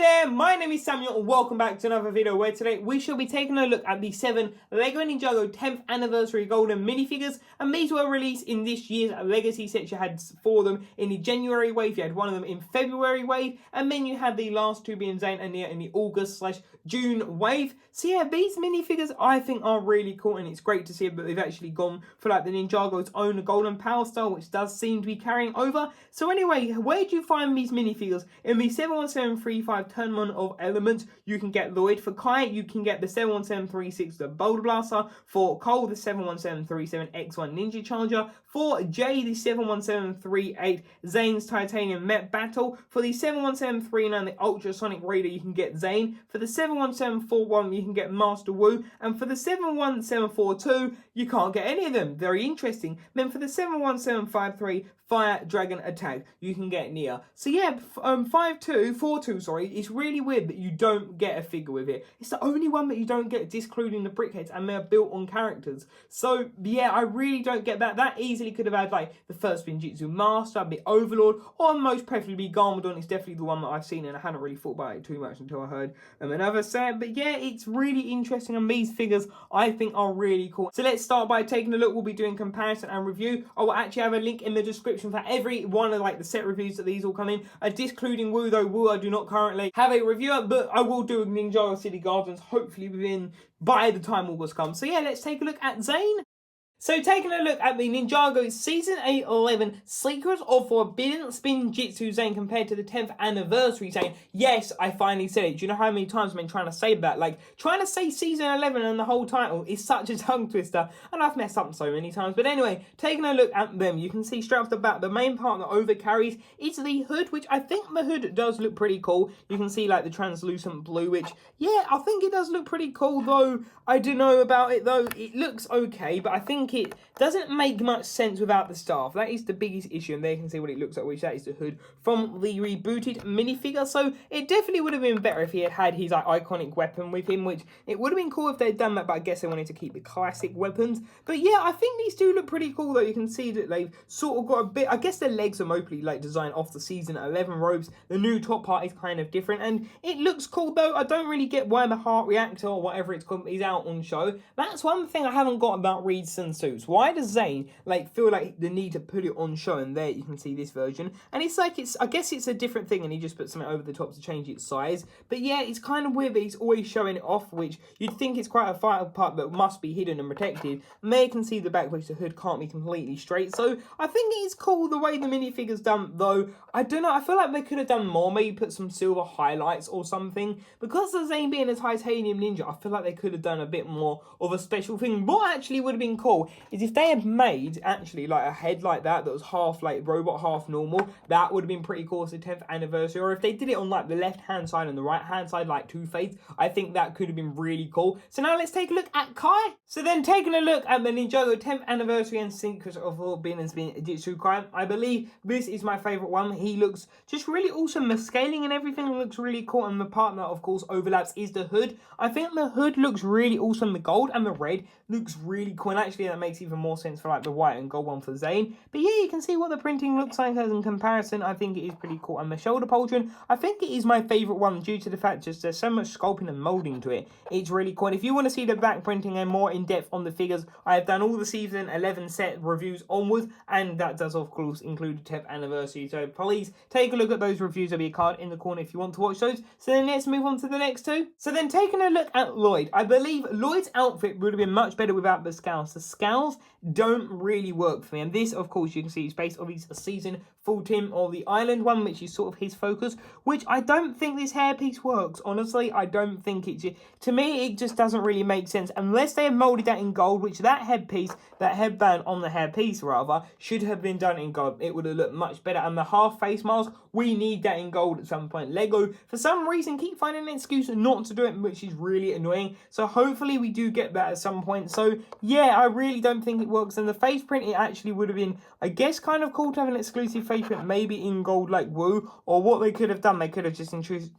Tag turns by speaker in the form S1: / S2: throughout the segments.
S1: there, my name is Samuel and welcome back to another video where today we shall be taking a look at the 7 LEGO Ninjago 10th anniversary golden minifigures, and these were released in this year's legacy set. You had 4 of them in the January wave, you had 1 of them in February wave, and then you had the last 2 being Zane and Nia in the August/June wave. So yeah, these minifigures I think are really cool, and it's great to see that they've actually gone for like the Ninjago's own golden power style, which does seem to be carrying over. So anyway, where do you find these minifigures? In the 71735 turn 1 of Element, you can get Lloyd. For Kai, you can get the 71736, the Boulder Blaster. For Cole, the 71737 X1 Ninja Charger. For Jay, the 71738 Zane's Titanium Met Battle. For the 71739, the Ultrasonic Raider, you can get Zane. For the 71741, you can get Master Wu. And for the 71742, you can't get any of them. Very interesting. Then for the 71753 Fire Dragon Attack, you can get Nia. So yeah, 42, sorry, it's really weird that you don't get a figure with it. It's the only one that you don't get, discluding the brickheads, and they're built on characters. So yeah, I really don't get that. That easily could have had like the first Ninjitsu Master, the Overlord, or most preferably Garmadon. It's definitely the one that I've seen, and I hadn't really thought about it too much until I heard another set. But yeah, it's really interesting, and these figures I think are really cool. So let's start by taking a look. We'll be doing comparison and review. I will actually have a link in the description for every one of like the set reviews that these all come in, discluding Wu, though Wu I do not currently have a reviewer, but I will do Ninjago City Gardens hopefully by the time August comes. So yeah, let's take a look at Zane. So taking a look at the Ninjago Season 811 Secrets of Forbidden Spin Jitsu Zane compared to the 10th anniversary Zane. Yes, I finally said it. Do you know how many times I've been trying to say that? Like, trying to say Season 11 and the whole title is such a tongue twister, and I've messed up so many times. But anyway, taking a look at them, you can see straight off the bat, the main part that overcarries is the hood, which I think the hood does look pretty cool. You can see like the translucent blue, which, yeah, I think it does look pretty cool, though I don't know about it, though. It looks okay, but I think it doesn't make much sense without the staff. That is the biggest issue, and there you can see what it looks like, which that is the hood from the rebooted minifigure. So it definitely would have been better if he had had his like iconic weapon with him, which it would have been cool if they'd done that, but I guess they wanted to keep the classic weapons. But yeah, I think these do look pretty cool, though. You can see that they've sort of got a bit, I guess their legs are mostly like designed off the Season 11 robes. The new top part is kind of different, and it looks cool, though. I don't really get why the heart reactor or whatever it's called is out on show. That's one thing I haven't got about Reed's and suits. Why does Zane like feel like the need to put it on show? And there you can see this version, and it's like, I guess it's a different thing, and he just put something over the top to change its size. But yeah, it's kind of weird that he's always showing it off, which you'd think it's quite a vital part that must be hidden and protected. And there you can see the back, which the hood can't be completely straight. So I think it's cool the way the minifigure's done, though I don't know, I feel like they could have done more, maybe put some silver highlights or something. Because of Zane being a titanium ninja, I feel like they could have done a bit more of a special thing. What actually would have been cool is if they had made actually like a head like that was half like robot, half normal. That would have been pretty cool as the 10th anniversary. Or if they did it on like the left hand side and the right hand side like Two-Face, I think that could have been really cool. So now let's take a look at Kai. So then taking a look at the Ninjago 10th anniversary and Secrets of Forbidden Spin Jitsu Kai, I believe this is my favourite one. He looks just really awesome. The scaling and everything looks really cool, and the part that of course overlaps is the hood. I think the hood looks really awesome. The gold and the red looks really cool, and actually that makes even more sense for like the white and gold one for Zane. But yeah, you can see what the printing looks like as in comparison. I think it is pretty cool. And the shoulder pauldron, I think it is my favourite one due to the fact just there's so much sculpting and moulding to it. It's really cool. And if you want to see the back printing and more in depth on the figures, I have done all the Season 11 set reviews onwards, and that does of course include the 10th anniversary. So please take a look at those reviews. There'll be a card in the corner if you want to watch those. So then let's move on to the next two. So then taking a look at Lloyd, I believe Lloyd's outfit would have been much better without the scales. The scales don't really work for me, and this of course you can see is based on his Season full team of the island one, which is sort of his focus, which I don't think this hairpiece works. Honestly, I don't think it, to me it just doesn't really make sense unless they have molded that in gold, which that headpiece, that headband on the hairpiece rather, should have been done in gold. It would have looked much better. And the half face mask, we need that in gold at some point. Lego for some reason keep finding an excuse not to do it, which is really annoying. So hopefully we do get that at some point. So yeah, I really don't think it works. And the face print, it actually would have been, I guess, kind of cool to have an exclusive face print maybe in gold like Wu, or what they could have done, they could have just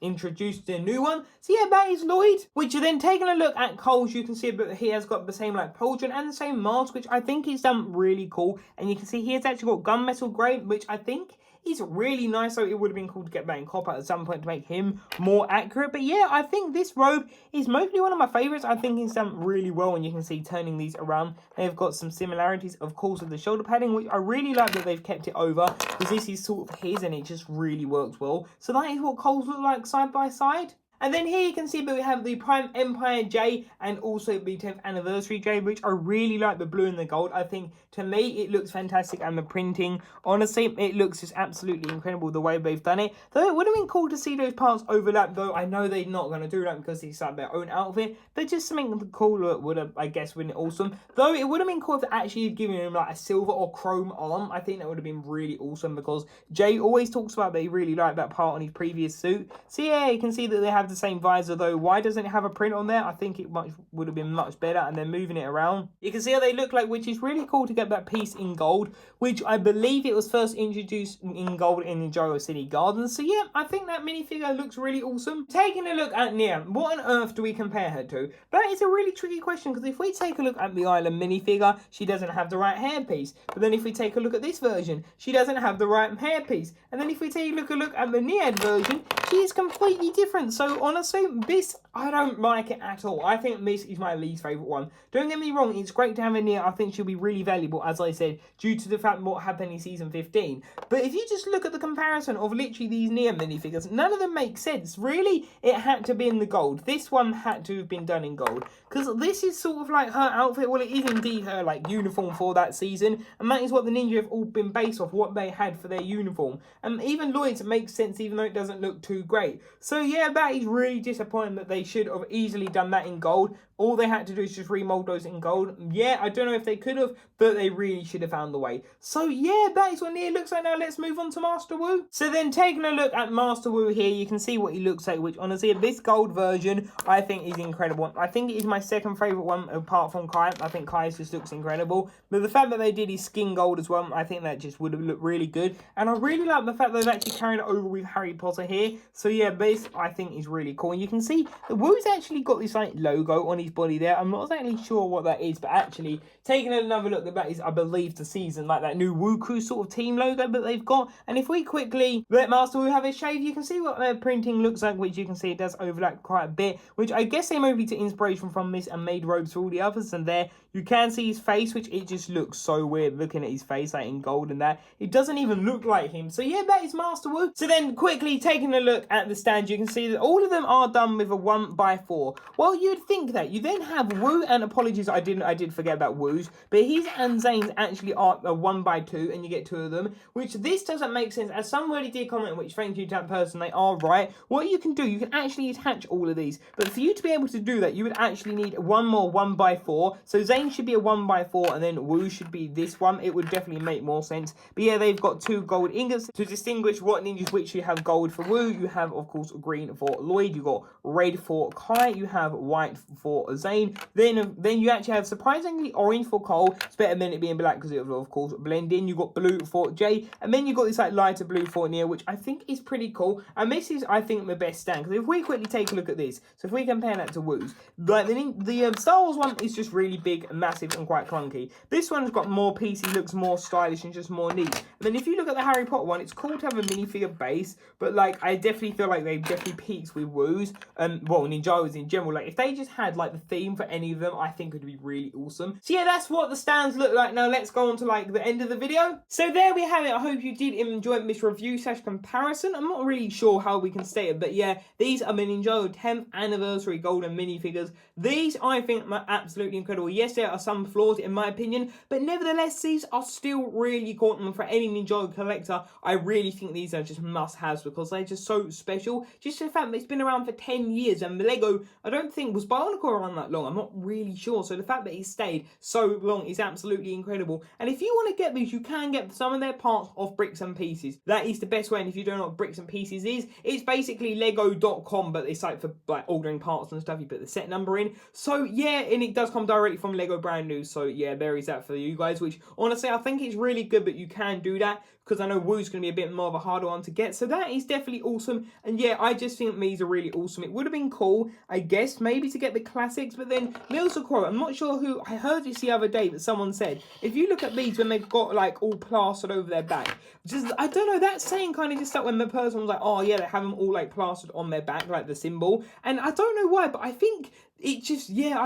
S1: introduced a new one. So yeah, that is Lloyd. Which you're then taking a look at Cole's, you can see that he has got the same like pauldron and the same mask, which I think is really cool. And you can see he has actually got gunmetal grey, which I think is really nice, so it would have been cool to get that in copper at some point to make him more accurate. But yeah, I think this robe is mostly one of my favorites. I think it's done really well, and you can see turning these around, they've got some similarities, of course, with the shoulder padding, which I really like that they've kept it over, because this is sort of his and it just really works well. So that is what Cole's look like side by side. And then here you can see that we have the Prime Empire J and also the 10th Anniversary J, which I really like the blue and the gold. I think, to me, it looks fantastic, and the printing, honestly, it looks just absolutely incredible the way they've done it. Though it would have been cool to see those parts overlap, though I know they're not going to do that because it's like their own outfit. But just something cool would have, I guess, been awesome. Though it would have been cool if they actually given him like a silver or chrome arm. I think that would have been really awesome, because Jay always talks about that he really liked that part on his previous suit. So yeah, you can see that they have the same visor, though why doesn't it have a print on there? I think it would have been much better. And then moving it around, you can see how they look like, which is really cool to get that piece in gold, which I believe it was first introduced in gold in Ninjago City Gardens. So yeah, I think that minifigure looks really awesome. Taking a look at Nia, what on earth do we compare her to? That is a really tricky question, because if we take a look at the Island minifigure, she doesn't have the right hairpiece. But then if we take a look at this version, she doesn't have the right hairpiece. And then if we take a look at the Nia version, she is completely different. So honestly, this, I don't like it at all. I think this is my least favourite one. Don't get me wrong, it's great to have her Nia. I think she'll be really valuable, as I said, due to the fact what happened in season 15. But if you just look at the comparison of literally these Nia minifigures, none of them make sense. Really, it had to be in the gold. This one had to have been done in gold, because this is sort of like her outfit. Well, it is indeed her like uniform for that season, and that is what the ninja have all been based off, what they had for their uniform. And even Lloyd's makes sense, even though it doesn't look too great. So yeah, that is really disappointing that they should have easily done that in gold. All they had to do is just remold those in gold. Yeah, I don't know if they could have, but they really should have found the way. So yeah, that is what Nia looks like. Now let's move on to Master Wu. So then taking a look at Master Wu here, you can see what he looks like, which honestly, this gold version, I think is incredible. I think it is my second favourite one apart from Kai. I think Kai's just looks incredible. But the fact that they did his skin gold as well, I think that just would have looked really good. And I really like the fact that they've actually carried it over with Harry Potter here. So yeah, this I think is really cool. And you can see that Wu's actually got this like logo on his body there. I'm not exactly sure what that is, but actually taking another look, that is, I believe, the season, like that new Wuku sort of team logo that they've got. And if we quickly let Master Wu have his shave, you can see what their printing looks like, which you can see it does overlap quite a bit, which I guess they maybe took inspiration from this and made robes for all the others. And there you can see his face, which it just looks so weird looking at his face like in gold and that. It doesn't even look like him. So yeah, that is Master Wu. So then quickly taking a look at the stand, you can see that all of them are done with a 1x4. Well, you'd think that. You then have Wu, and apologies, I did forget about Wu's, but his and Zane's actually are a 1x2, and you get two of them, which this doesn't make sense. As somebody did comment, which thank you to that person, they are right. What you can do, you can actually attach all of these, but for you to be able to do that, you would actually need one more 1x4. So Zane should be a 1x4, and then Wu should be this one. It would definitely make more sense. But yeah, they've got two gold ingots to distinguish what ninjas which. You have gold for Wu, you have of course green for Lloyd, you got red for Kai, you have white for Zane, then you actually have surprisingly orange for Cole. It's better than it being black because it will of course blend in. You got blue for Jay, and then you got this like lighter blue for Nia, which I think is pretty cool. And this is, I think, the best stand, because if we quickly take a look at this, so if we compare that to Wu's, like the Star Wars one is just really big, massive, and quite clunky. This one's got more PC, looks more stylish and just more neat. And then if you look at the Harry Potter one, it's cool to have a minifigure base, but like I definitely feel like they definitely peaks with Wu's, well, Ninjago's in general. Like if they just had like the theme for any of them, I think it would be really awesome. So yeah, that's what the stands look like. Now let's go on to like the end of the video. So there we have it. I hope you did enjoy this review / comparison. I'm not really sure how we can state it, but yeah, these are the Ninjago 10th Anniversary Golden minifigures. These I think are absolutely incredible. Yes, there are some flaws in my opinion, but nevertheless, these are still really cool. And for any Ninjago collector, I really think these are just must-haves because they're just so special. Just the fact that it's been around for 10 years, and Lego, I don't think, was Bionicle around that long. I'm not really sure. So the fact that it stayed so long is absolutely incredible. And if you want to get these, you can get some of their parts off Bricks and Pieces. That is the best way. And if you don't know what Bricks and Pieces is, it's basically lego.com, but it's like for like ordering parts and stuff. You put the set number in. So yeah, and it does come directly from Lego brand new. So yeah, there is that for you guys, which honestly I think it's really good, but you can do that because I know Wu's going to be a bit more of a harder one to get. So that is definitely awesome. And yeah, I just think these are really awesome. It would have been cool, I guess, maybe to get the classics, but then Mills a quote, I'm not sure who, I heard this the other day, but someone said, if you look at these when they've got like all plastered over their back, just, I don't know, that saying kind of just stuck when the person was like, oh yeah, they have them all like plastered on their back, like the symbol. And I don't know why, but I think it just, yeah,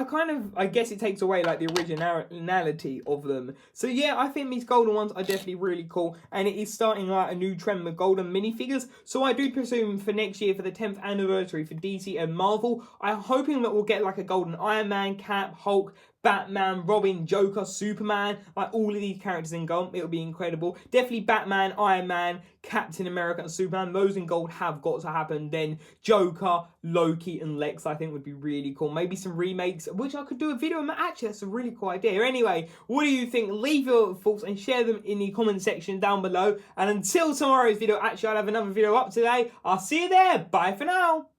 S1: I guess it takes away like the originality of them. So yeah, I think these golden ones are definitely really cool, and it is starting like a new trend with golden minifigures. So I do presume for next year, for the 10th anniversary for DC and Marvel, I'm hoping that we'll get like a golden Iron Man, Cap, Hulk, Batman, Robin, Joker, Superman, like all of these characters in gold. It'll be incredible. Definitely Batman, Iron Man, Captain America, and Superman. Those in gold have got to happen. Then Joker, Loki, and Lex, I think would be really cool. Maybe some remakes, which I could do a video on. Actually, that's a really cool idea. Anyway, what do you think? Leave your thoughts and share them in the comment section down below. And until tomorrow's video, actually, I'll have another video up today. I'll see you there. Bye for now.